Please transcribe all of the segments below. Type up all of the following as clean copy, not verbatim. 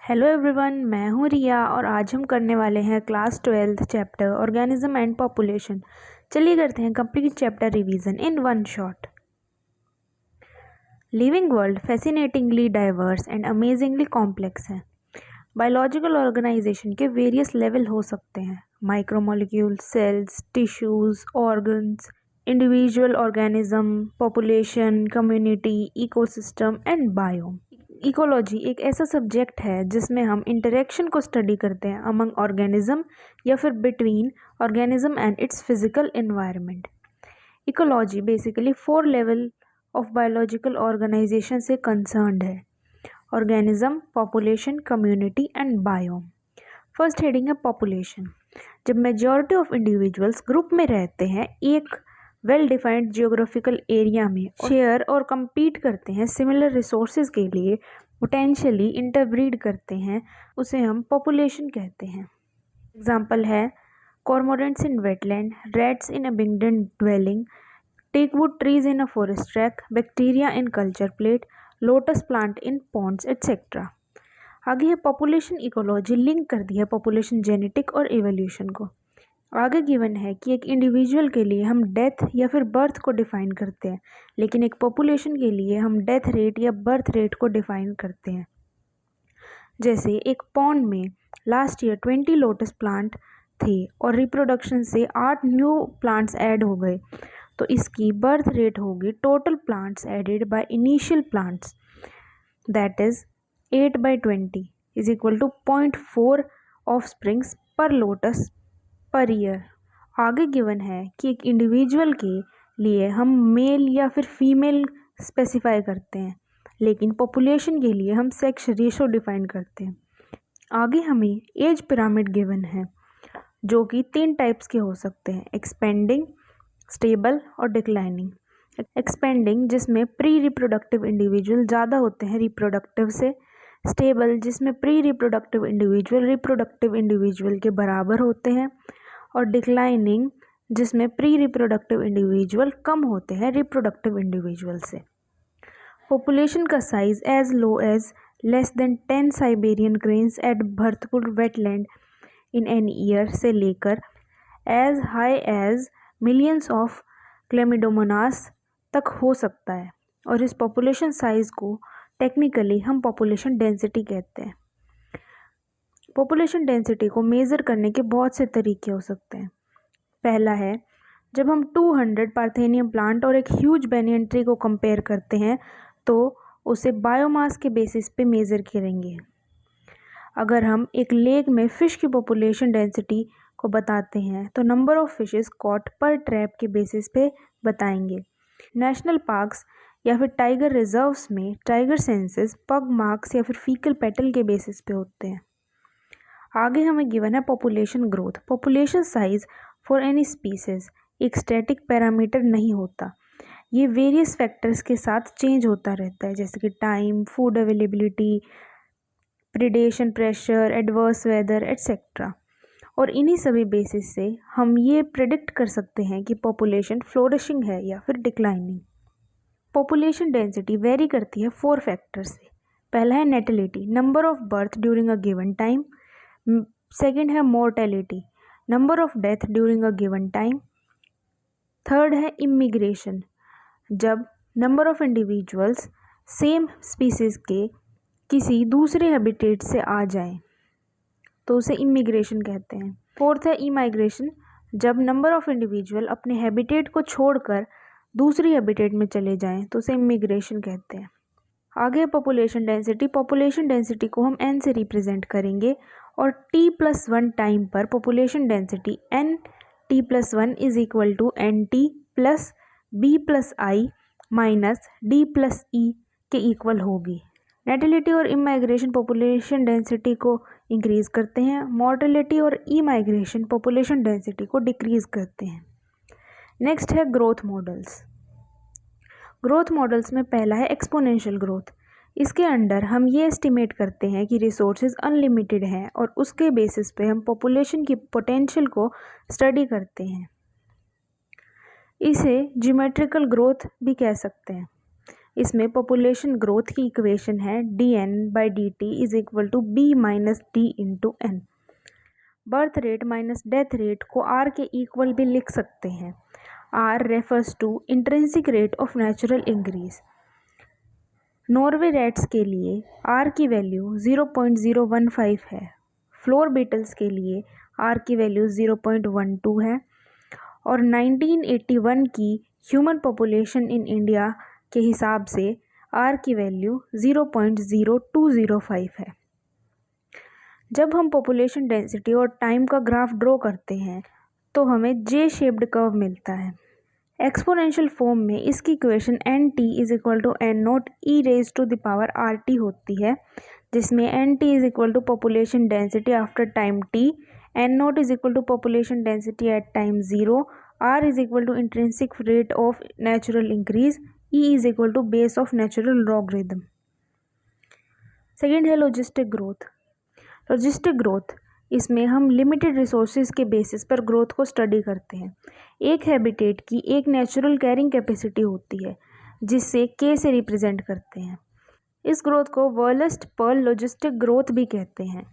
Hello everyone, मैं हूँ रिया और आज हम करने वाले हैं class 12th chapter organism and population. चलिए करते हैं complete chapter revision in one shot. Living world fascinatingly diverse and amazingly complex है। बायोलॉजिकल ऑर्गेनाइजेशन के वेरियस लेवल हो सकते हैं: micromolecule, cells, tissues, organs, individual organism, population, community, ecosystem and biome. Ecology एक ऐसा सब्जेक्ट है जिसमें हम इंटरेक्शन को स्टडी करते हैं अमंग ऑर्गेनिज्म या फिर between organism and its physical environment. Ecology basically 4 level of biological organization से कंसर्न्ड है: organism, population, community and biome. First heading है पॉपुलेशन। जब मेजॉरिटी ऑफ इंडिविजुअल्स ग्रुप में रहते हैं एक वेल डिफाइंड जियोग्राफिकल एरिया में, शेयर और compete करते हैं सिमिलर रिसोर्सेज के लिए, पोटेंशियली इंटरब्रीड करते हैं, उसे हम पॉपुलेशन कहते हैं। एग्जाम्पल है cormorants in wetland, rats in abandoned dwelling, teakwood trees in a forest tract, bacteria in culture plate, lotus plant in ponds etcetera. आगे है पॉपुलेशन इकोलॉजी। लिंक कर दिया पॉपुलेशन जेनेटिक और एवोल्यूशन को। आगे गिवन है कि एक इंडिविजुअल के लिए हम डेथ या फिर बर्थ को डिफाइन करते हैं, लेकिन एक पॉपुलेशन के लिए हम डेथ रेट या बर्थ रेट को डिफाइन करते हैं। जैसे एक पॉन्ड में लास्ट ईयर 20 लोटस प्लांट थे और रिप्रोडक्शन से 8 न्यू प्लांट्स ऐड हो गए, तो इसकी बर्थ रेट होगी total plants added by initial plants, that is 8/20 is equal to 0.4 offsprings पर लोटस पर ईयर। आगे गिवन है कि एक इंडिविजुअल के लिए हम मेल या फिर फीमेल स्पेसिफाई करते हैं, लेकिन पॉपुलेशन के लिए हम सेक्स रेशो डिफाइन करते हैं। आगे हमें एज पिरामिड गिवन है जो कि 3 टाइप्स के हो सकते हैं: एक्सपेंडिंग, स्टेबल और डिक्लाइनिंग। एक्सपेंडिंग जिसमें प्री रिप्रोडक्टिव इंडिविजुअल ज़्यादा होते हैं रिप्रोडक्टिव से, स्टेबल जिसमें pre reproductive individual reproductive individual के बराबर होते हैं, और डिक्लाइनिंग जिसमें प्री रिप्रोडक्टिव इंडिविजुअल कम होते हैं रिप्रोडक्टिव इंडिविजुअल से। पॉपुलेशन का size as low as less than 10 Siberian cranes at Bharatpur wetland in an year से लेकर as high as millions of Chlamydomonas तक हो सकता है, और इस पॉपुलेशन साइज को टेक्निकली हम पॉपुलेशन डेंसिटी कहते हैं। पॉपुलेशन डेंसिटी को मेज़र करने के बहुत से तरीके हो सकते हैं। पहला है, जब हम 200 पार्थेनियम प्लांट और एक ह्यूज बेनियन ट्री को कंपेयर करते हैं तो उसे बायोमास के बेसिस पे मेज़र करेंगे। अगर हम एक लेक में फ़िश की पॉपुलेशन डेंसिटी को बताते हैं तो नंबर ऑफ फिशेस कॉट पर ट्रैप के बेसिस पे बताएंगे। नेशनल पार्क्स या फिर टाइगर रिजर्व्स में टाइगर सेंसेस पग मार्क्स या फिर फीकल पेटल के बेसिस पे होते हैं। आगे हमें गिवन है population growth. Population size for any species एक स्टैटिक पैरामीटर नहीं होता, ये वेरियस फैक्टर्स के साथ चेंज होता रहता है, जैसे कि time, food availability, predation pressure, adverse weather etcetera. और इन्हीं सभी बेसिस से हम ये प्रिडिक्ट कर सकते हैं कि पॉपुलेशन फ्लोरिशिंग है या फिर डिक्लाइनिंग। पॉपुलेशन डेंसिटी वेरी करती है 4 फैक्टर्स से। पहला है natality, number of birth during a given time. Second है mortality, number of death during a given time. Third है इमिग्रेशन, जब number of individuals same species के किसी दूसरे हैबिटेट से आ जाएं तो उसे इमिग्रेशन कहते हैं। फोर्थ है इमाइग्रेशन, जब नंबर ऑफ इंडिविजुअल अपने हैबिटेट को छोड़कर दूसरी हैबिटेट में चले जाएं तो उसे इमिग्रेशन कहते हैं। आगे पॉपुलेशन डेंसिटी। पॉपुलेशन डेंसिटी को हम n से रिप्रेजेंट करेंगे और t+1 टाइम पर population density nt+1 is equal to nt plus b+i minus d+e के इक्वल होगी। नेटिलिटी और इमाइग्रेशन पॉपुलेशन डेंसिटी को इंक्रीज करते हैं, मॉर्टेलिटी और इमाइग्रेशन पॉपुलेशन डेंसिटी को डिक्रीज करते हैं। नेक्स्ट है ग्रोथ मॉडल्स। ग्रोथ मॉडल्स में पहला है एक्सपोनेंशियल ग्रोथ। इसके अंडर हम ये एस्टिमेट करते हैं कि रिसोर्सेज अनलिमिटेड हैं और उसके बेसिस पे हम पॉपुलेशन की पोटेंशियल को स्टडी करते हैं। इसे ज्योमेट्रिकल ग्रोथ भी कह सकते हैं। इसमें पॉपुलेशन ग्रोथ की इक्वेशन है dN/dt is equal to B minus D into N। Birth rate minus death rate को R के इक्वल भी लिख सकते हैं। R refers to intrinsic rate of natural increase. Norway rats के लिए R की वैल्यू 0.015 है। फ्लोर बीटल्स के लिए R की वैल्यू 0.12 है और 1981 की ह्यूमन पॉपुलेशन इन इंडिया के हिसाब से R की वैल्यू 0.0205 है। जब हम पॉपुलेशन डेंसिटी और टाइम का ग्राफ ड्रॉ करते हैं तो हमें जे शेप्ड कर्व मिलता है। एक्सपोनेंशियल फॉर्म में इसकी equation NT is equal to N0 e raise to the power RT होती है, जिसमें NT is equal to population density after time T, N0 is equal to population density at time 0, R is equal to intrinsic rate of natural increase, E is equal to base of natural logarithm. Second है logistic growth. Logistic growth, इसमें हम limited resources के basis पर growth को study करते हैं। एक habitat की एक नेचुरल कैरिंग कैपेसिटी होती है जिससे K से रिप्रेजेंट करते हैं। इस ग्रोथ को वर्ल्स्ट पर लॉजिस्टिक ग्रोथ भी कहते हैं।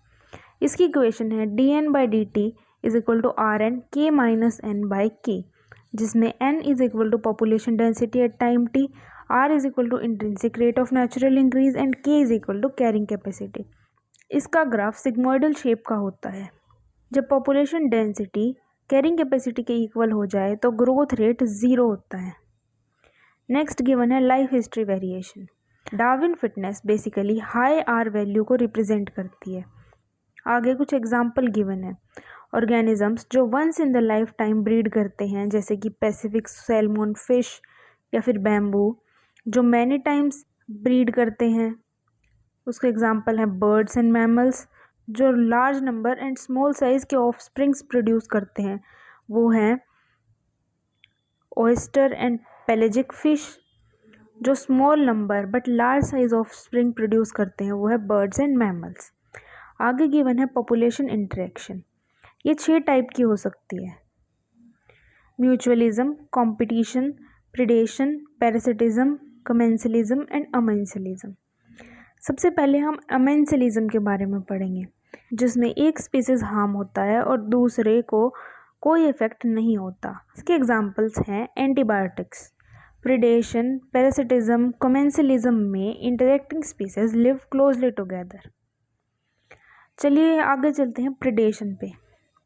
इसकी इक्वेशन है dN/dt is equal to Rn K minus N/K, जिसमें N is equal to population density at time T, R is equal to intrinsic rate of natural increase and K is equal to carrying capacity. इसका graph sigmoidal shape का होता है। जब population density carrying capacity के equal हो जाए तो growth rate 0 होता है। नेक्स्ट गिवन है life history variation. Darwin fitness basically high R value को रिप्रेजेंट करती है। आगे कुछ एग्जाम्पल गिवन है। ऑर्गेनिजम्स जो once in the life time breed करते हैं, जैसे कि पैसिफिक सैल्मन फिश या फिर बैम्बू, जो मैनी टाइम्स ब्रीड करते हैं। उसके एग्जाम्पल हैं बर्ड्स एंड मैमल्स, जो large number and small size के ऑफस्प्रिंग्स प्रोड्यूस करते हैं, वो हैं ऑयस्टर एंड पेलेजिक फिश। जो small number but large size offspring produce करते हैं, वो है बर्ड्स एंड मैमल्स। आगे गिवन है पॉपुलेशन इंटरेक्शन। ये 6 टाइप की हो सकती है: mutualism, competition, predation, parasitism, commensalism and amensalism. सबसे पहले हम अमेंसलिज्म के बारे में पढ़ेंगे, जिसमें एक स्पीसीज हार्म होता है और दूसरे को कोई इफेक्ट नहीं होता। इसके एग्जांपल्स हैं एंटीबायोटिक्स। प्रिडेशन, पैरासिटिज्म, कमेंसलिज्म में interacting species live closely together. चलिए आगे चलते हैं प्रिडेशन पे।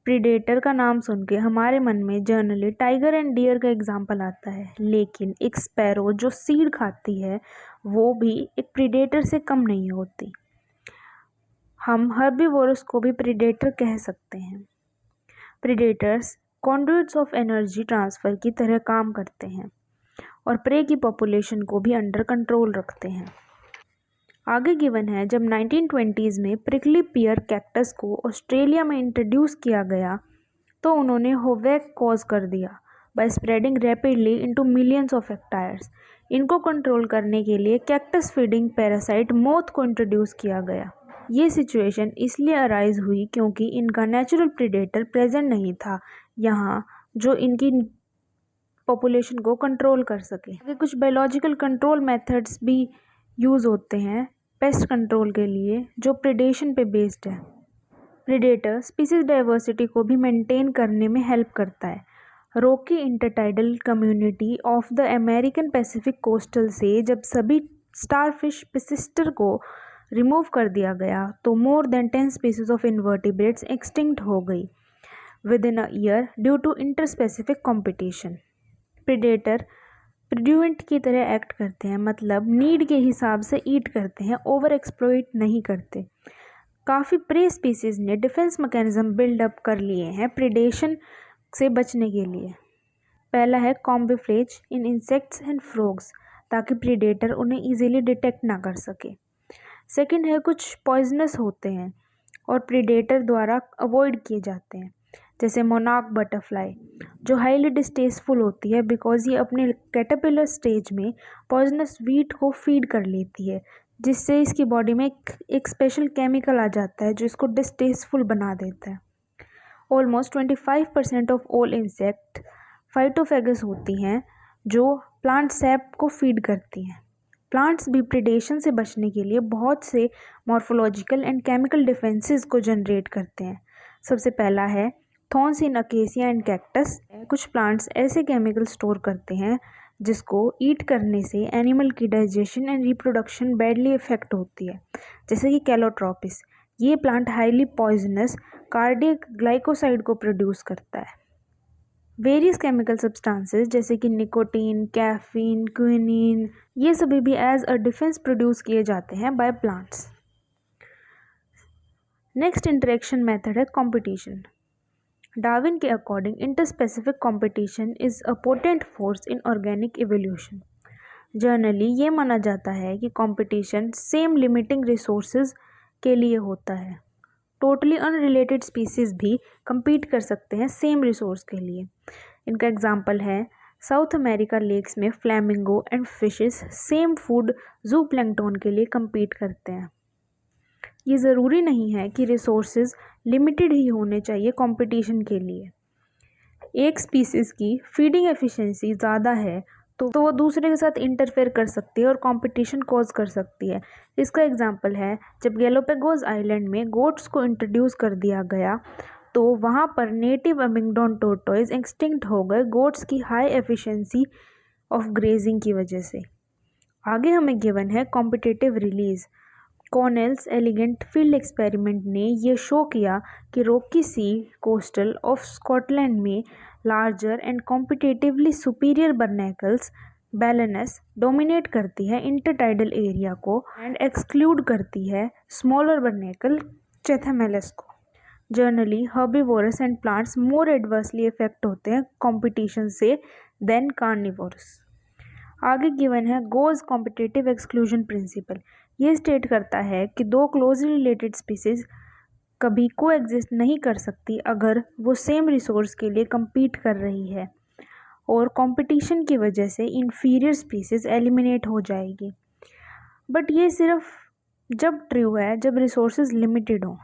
प्रीडेटर का नाम सुन के हमारे मन में जनरली टाइगर एंड डियर का एग्जाम्पल आता है, लेकिन एक स्पैरो जो सीड खाती है वो भी एक प्रीडेटर से कम नहीं होती। हम हर्बीवोरस को भी प्रीडेटर कह सकते हैं। प्रीडेटर्स कॉन्ड्यूट्स ऑफ एनर्जी ट्रांसफ़र की तरह काम करते हैं और प्रे की पॉपुलेशन को भी अंडर कंट्रोल रखते हैं। आगे गिवन है, जब 1920s में प्रिकली पियर कैक्टस को ऑस्ट्रेलिया में इंट्रोड्यूस किया गया तो उन्होंने होवैक कॉज कर दिया by spreading rapidly into millions of hectares. इनको कंट्रोल करने के लिए कैक्टस फीडिंग पैरासाइट मोथ को इंट्रोड्यूस किया गया। ये सिचुएशन इसलिए अराइज हुई क्योंकि इनका नेचुरल प्रीडेटर प्रेजेंट नहीं था यहाँ, जो इनकी पॉपुलेशन को कंट्रोल कर सके। आगे कुछ बायोलॉजिकल कंट्रोल मेथड्स भी यूज़ होते हैं पेस्ट कंट्रोल के लिए, जो प्रीडेशन पे बेस्ड है। प्रीडेटर स्पीसीज डाइवर्सिटी को भी मेंटेन करने में हेल्प करता है। Rocky intertidal community of the American Pacific coastal से जब सभी स्टारफिश पिसिस्टर को रिमूव कर दिया गया तो more than 10 species of invertebrates extinct हो गई within a year due to interspecific competition. Predator प्रीड्यूएंट की तरह एक्ट करते हैं, मतलब नीड के हिसाब से ईट करते हैं, ओवर एक्सप्लॉइट नहीं करते। काफ़ी प्रे स्पीसीज ने डिफेंस मैकेनिज्म बिल्डअप कर लिए हैं प्रीडेशन से बचने के लिए। पहला है कॉम्बिफ्लेज इन इंसेक्ट्स एंड फ्रॉग्स, ताकि प्रीडेटर उन्हें इजीली डिटेक्ट ना कर सके। सेकंड है कुछ पॉइजनस होते हैं और प्रीडेटर द्वारा अवॉइड किए जाते हैं, जैसे मोनार्क बटरफ्लाई, जो हाईली डिस्टेस्टफुल होती है बिकॉज ये अपने कैटरपिलर स्टेज में पॉइजनस वीट को फीड कर लेती है, जिससे इसकी बॉडी में एक स्पेशल केमिकल आ जाता है जो इसको डिस्टेस्टफुल बना देता है। Almost 25% of all insect phytophagous होती हैं जो प्लांट सैप को फीड करती हैं। प्लांट्स भी प्रेडेशन से बचने के लिए बहुत से मॉर्फोलॉजिकल एंड केमिकल डिफेंसेस को जनरेट करते हैं। सबसे पहला है thorns in acacia and cactus. कुछ प्लांट्स ऐसे केमिकल स्टोर करते हैं जिसको ईट करने से एनिमल की digestion and reproduction badly effect होती है, जैसे कि कैलोट्रोपिस। ये plant highly poisonous cardiac glycoside को प्रोड्यूस करता है। वेरियस केमिकल सब्सटेंसेस जैसे कि निकोटीन, कैफीन, क्विनीन, ये सभी भी एज अ डिफेंस प्रोड्यूस किए जाते हैं by plants. Next interaction method है कंपटीशन। डार्विन के according interspecific competition is a potent force in organic evolution. Generally ये माना जाता है कि कंपटीशन सेम लिमिटिंग रिसोर्सेज के लिए होता है। टोटली अनरिलेटेड स्पीसीज भी compete कर सकते हैं सेम रिसोर्स के लिए। इनका एग्जाम्पल है साउथ अमेरिका लेक्स में flamingo and fishes same food जू प्लैंक्टन के लिए compete करते हैं। ये ज़रूरी नहीं है कि रिसोर्सेज लिमिटेड ही होने चाहिए कंपटीशन के लिए। एक स्पीसीज़ की फीडिंग एफिशिएंसी ज़्यादा है तो वो दूसरे के साथ इंटरफेयर कर सकती है और कंपटीशन कॉज कर सकती है। इसका एग्जांपल है जब गैलोपेगोस आइलैंड में गोट्स को इंट्रोड्यूस कर दिया गया तो वहाँ पर नेटिव अमिंगडोन टोर्टोइज एक्सटिंक्ट हो गए गोट्स की हाई एफिशिएंसी ऑफ ग्रेजिंग की वजह से। आगे हमें गिवन है competitive release. Connell's elegant field experiment ने ये शो किया कि rocky sea coastal of Scotland में larger and competitively superior barnacles Balanus dominate करती है इंटरटाइडल एरिया को एंड एक्सक्लूड करती है स्मॉलर बर्नैकल चैथामेलस को। Generally herbivorous and plants more adversely effect होते हैं कंपटीशन से देन कार्निवोरस। आगे गिवन है गोज कॉम्पिटिटिव एक्सक्लूजन प्रिंसिपल। ये स्टेट करता है कि दो क्लोजली रिलेटेड स्पीसीज कभी को एग्जिस्ट नहीं कर सकती अगर वो सेम रिसोर्स के लिए compete कर रही है और कंपटीशन की वजह से इंफीरियर स्पीसीज एलिमिनेट हो जाएगी। बट ये सिर्फ जब ट्रू है जब रिसोर्सेज लिमिटेड हो।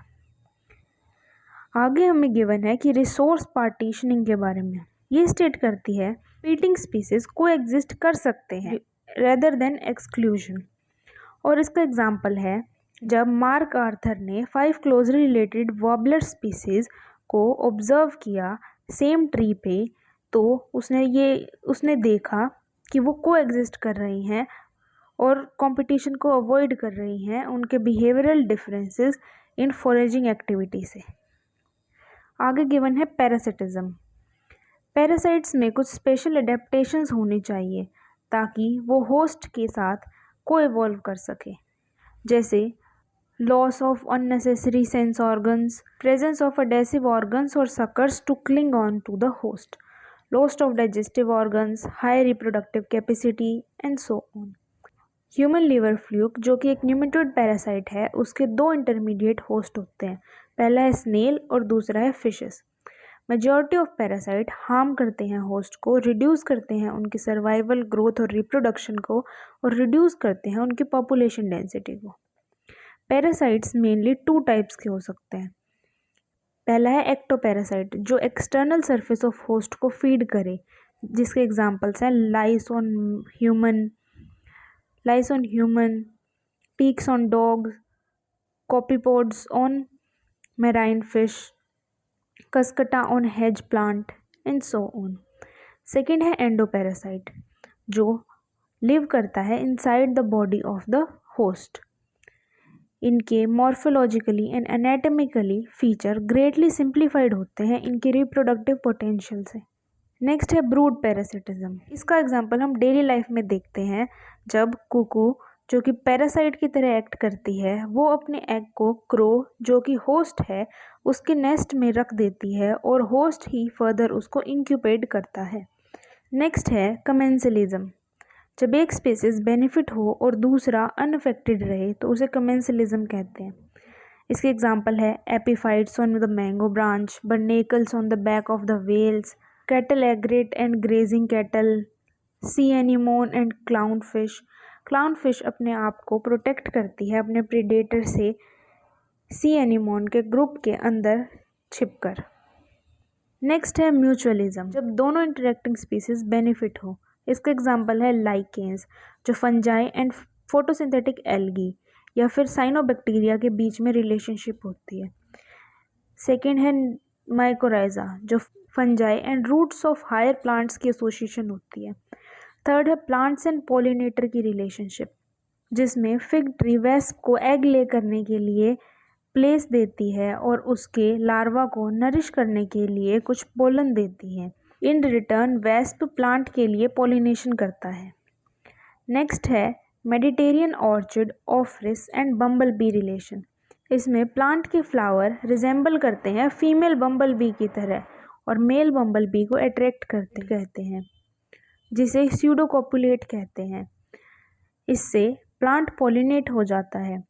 आगे हमें गिवन है कि रिसोर्स पार्टीशनिंग के बारे में। ये स्टेट करती है competing स्पीसीज को एग्जिस्ट कर सकते हैं रेदर देन एक्सक्लूजन। और इसका एग्जाम्पल है जब मार्क आर्थर ने 5 क्लोजली रिलेटेड वॉबलर स्पीसीज को ऑब्जर्व किया सेम ट्री पे तो उसने देखा कि वो को एग्जिस्ट कर रही हैं और कंपटीशन को अवॉइड कर रही हैं उनके behavioural differences in foraging activity से। आगे गिवन है पैरासिटिज्म। पैरासाइट्स में कुछ स्पेशल एडेप्टेशंस होनी चाहिए ताकि वो होस्ट के साथ को इवॉल्व कर सके, जैसे loss of unnecessary sense organs, presence of adhesive organs और suckers to cling on to the host, loss of digestive organs, high reproductive capacity and so on. Human liver fluke जो कि एक न्यूमेटोड पैरासाइट है उसके 2 intermediate host होते हैं, पहला है स्नेल और दूसरा है fishes. Majority of parasite harm करते हैं होस्ट को, रिड्यूस करते हैं उनकी सर्वाइवल, ग्रोथ और रिप्रोडक्शन को और रिड्यूस करते हैं उनकी पॉपुलेशन डेंसिटी को। पैरासाइट्स मेनली 2 टाइप्स के हो सकते हैं। पहला है एक्टोपैरासाइट जो एक्सटर्नल सरफेस ऑफ होस्ट को फीड करे, जिसके एग्जांपल्स हैं lice on human, ticks on dogs, copepods on marine fish, Cuscuta on hedge plant and so on. Second है एंडोपैरासाइट जो लिव करता है inside the body of the host. इनके morphologically and anatomically feature greatly simplified होते हैं इनके reproductive potential से। Next है ब्रूड पैरासिटिज्म। इसका एग्जांपल हम डेली लाइफ में देखते हैं जब कुकू जो कि पैरासाइट की तरह एक्ट करती है वो अपने एग को क्रो जो कि होस्ट है उसके नेस्ट में रख देती है और होस्ट ही फर्दर उसको इंक्यूबेट करता है। नेक्स्ट है कमेंसलिज्म। जब एक स्पीसीज बेनिफिट हो और दूसरा अनअफेक्टेड रहे तो उसे कमेंसलिज्म कहते हैं। इसके एग्जांपल है epiphytes on the mango branch, barnacles on the back of the whales, cattle egret and grazing cattle, sea anemone and clown fish. Clown fish अपने आप को प्रोटेक्ट करती है अपने प्रेडेटर से सी एनिमोन के ग्रुप के अंदर छिपकर। नेक्स्ट है म्यूचुअलिज्म। जब दोनों इंटरेक्टिंग स्पीसीज बेनिफिट हो। इसका एग्जांपल है लाइकेन्स जो फंजाई एंड फोटोसिंथेटिक एल्गी या फिर साइनोबैक्टीरिया के बीच में रिलेशनशिप होती है। सेकेंड है माइकोराइजा, जो fungi and roots of higher plants की एसोसिएशन होती है। थर्ड है प्लांट्स एंड पॉलिनेटर की रिलेशनशिप, जिसमें फिग ट्री वेस्प को एग ले करने के लिए प्लेस देती है और उसके लार्वा को नरिश करने के लिए कुछ पोलन देती है। इन रिटर्न वेस्प प्लांट के लिए पॉलिनेशन करता है। नेक्स्ट है Mediterranean orchid, Ophrys and bumble bee relation. इसमें प्लांट के फ्लावर रिजेंबल करते हैं फीमेल बम्बल बी की तरह और मेल बम्बल बी को अट्रैक्ट करते कहते हैं, जिसे स्यूडोकॉपुलेट कहते हैं। इससे प्लांट पॉलिनेट हो जाता है।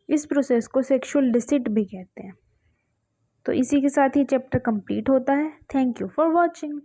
इस प्रोसेस को सेक्सुअल डिसिट भी कहते हैं। तो इसी के साथ ही चैप्टर कंप्लीट होता है। Thank you for watching.